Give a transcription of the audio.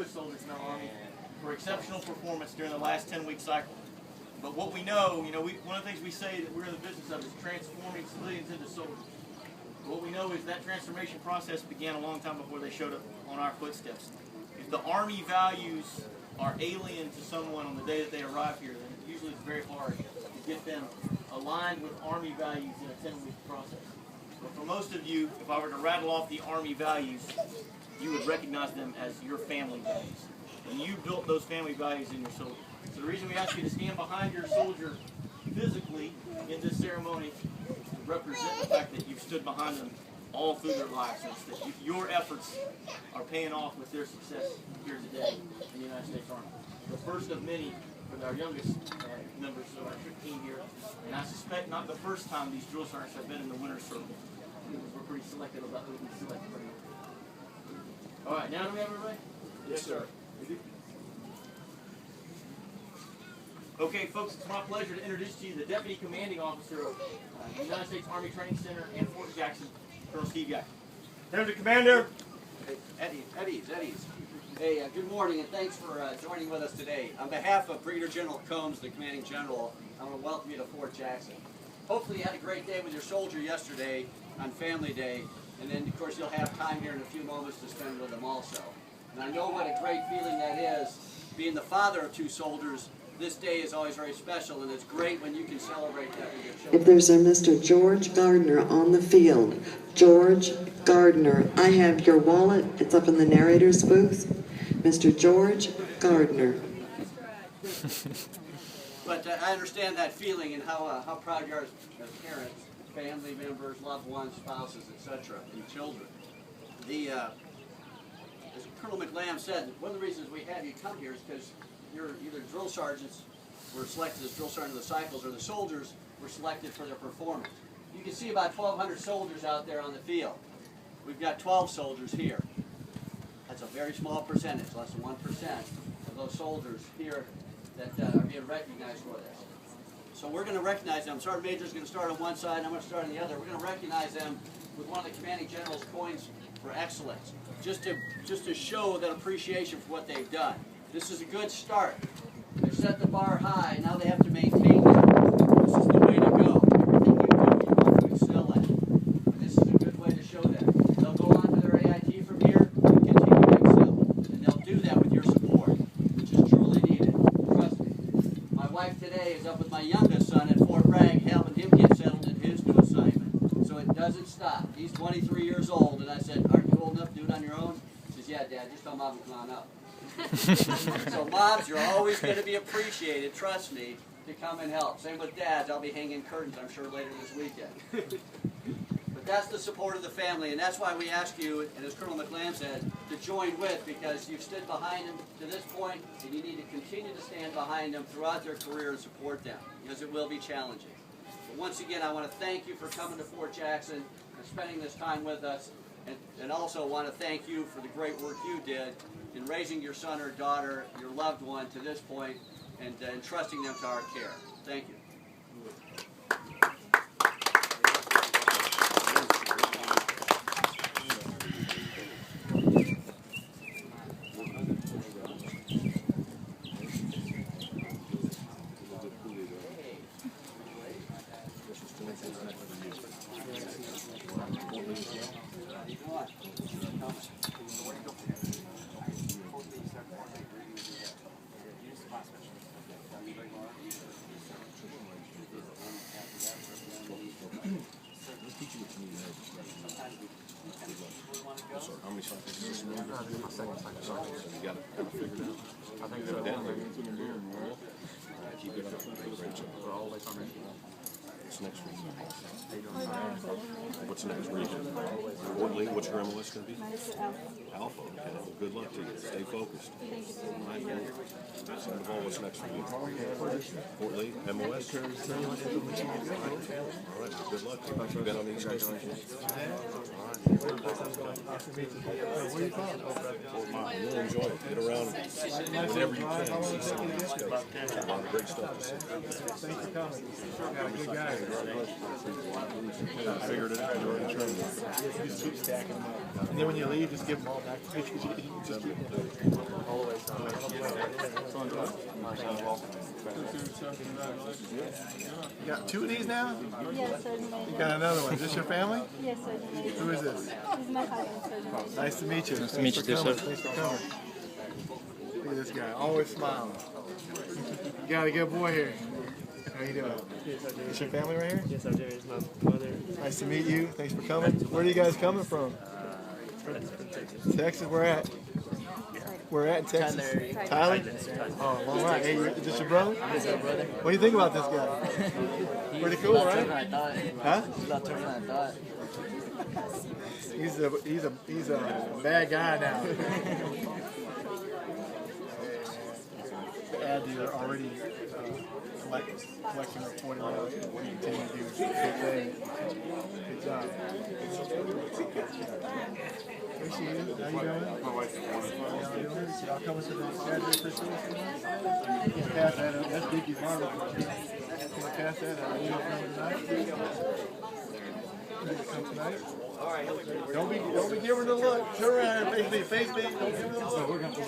newest soldiers in our Army for exceptional performance during the last 10-week cycle. But what we know, one of the things we say that we're in the business of is transforming civilians into soldiers. What we know is that transformation process began a long time before they showed up on our footsteps. If the Army values are alien to someone on the day that they arrive here, then usually it's very hard to get them aligned with Army values in a 10-week process. But for most of you, if I were to rattle off the Army values, you would recognize them as your family values. And you built those family values in your soldier. So the reason we ask you to stand behind your soldier physically in this ceremony is to represent the fact that you've stood behind them all through their lives. And it's that your efforts are paying off with their success here today in the United States Army. The first of many for our youngest members of our team here. And I suspect not the first time these drill sergeants have been in the winner's circle. We're pretty selective about who we select. All right, now do we have everybody? Yes, sir. Okay, folks, it's my pleasure to introduce to you the Deputy Commanding Officer of the United States Army Training Center and Fort Jackson, Colonel Steve Jackson. Deputy Commander. Hey, Eddie's. Hey, good morning, and thanks for joining with us today. On behalf of Brigadier General Combs, the Commanding General, I want to welcome you to Fort Jackson. Hopefully you had a great day with your soldier yesterday on Family Day, and then, of course, you'll have time here in a few moments to spend with them also. And I know what a great feeling that is. Being the father of two soldiers, this day is always very special, and it's great when you can celebrate that with your children. If there's a Mr. George Gardner on the field, George Gardner, I have your wallet. It's up in the narrator's booth. Mr. George Gardner. But I understand that feeling and how proud you are as parents, family members, loved ones, spouses, etc., and children. As Colonel McLam said, one of the reasons we have you come here is because you're either drill sergeants were selected as drill sergeant of the cycles, or the soldiers were selected for their performance. You can see about 1,200 soldiers out there on the field. We've got 12 soldiers here. That's a very small percentage, less than 1% of those soldiers here that are being recognized for this. So we're going to recognize them. Sergeant Major is going to start on one side, and I'm going to start on the other. We're going to recognize them with one of the Commanding General's coins for excellence, just to show that appreciation for what they've done. This is a good start. They've set the bar high, now they have to maintain it. This is the way to go. Everything you do, you want to excel at. And this is a good way to show that. They'll go on to their AIT from here and continue to excel. And they'll do that with your support, which is truly needed. Trust me. My wife today is up with my youngest son at Fort Bragg, helping him get settled in his new assignment. So it doesn't stop. He's 23 years old, and I said, "Aren't you old enough to do it on your own?" He says, "Yeah, Dad, just tell Mom to come on up." So moms, you're always going to be appreciated, trust me, to come and help. Same with dads. I'll be hanging curtains, I'm sure, later this weekend. But that's the support of the family, and that's why we ask you, and as Colonel McLam said, to join with, because you've stood behind them to this point, and you need to continue to stand behind them throughout their career and support them, because it will be challenging. But once again, I want to thank you for coming to Fort Jackson and spending this time with us, and also want to thank you for the great work you did in raising your son or daughter, your loved one, to this point, and entrusting them to our care. Thank you. How many cycles is this? My second cycle. So you got it kind of figured out? I think so. Keep it up. All the way from what's next week? What's next week? Fort Lee, what's your MLS going to be? Alpha. Okay. Well, good luck to you. Stay focused. All right. Send the ball. What's next week? Fort Lee, MOS. All right. Good luck. You been on the East Coast? You'll enjoy it. Get around whenever you can. See some of the East Coast. A lot of great stuff to see. Thanks for coming. Good guy. Figured it out. You're in training. Just keep stacking them up. And then when you leave, just give them all back. Just keep them. You got two of these now? Yes, certainly. You got another one. Is this your family? Yes, certainly. Who is this? This is my husband, certainly. Nice to meet you. Nice to meet you too, sir. Thanks for coming. Look at this guy, always smiling. You got a good boy here. How you doing? Is your family right here? Yes, I do. It's my mother. Nice to meet you. Thanks for coming. Where are you guys coming from? Texas. Where at? Where at in Texas? Tyler. Oh, long ride. Hey, is this your brother? Yes, my brother. What do you think about this guy? Pretty cool, right? I thought. Huh? He's about taller than I thought. He's a bad guy now. The ad dealer already collection reporting on what you continue to do. Good thing. Good job. There she is. How you doing? My wife. Y'all coming to the graduate facility? Pass that up. That's Dickie's mom. Can I pass that up? You don't come tonight? Come tonight? Don't be giving her the look. Turn around and face me. Don't give her the look. So we're going to go.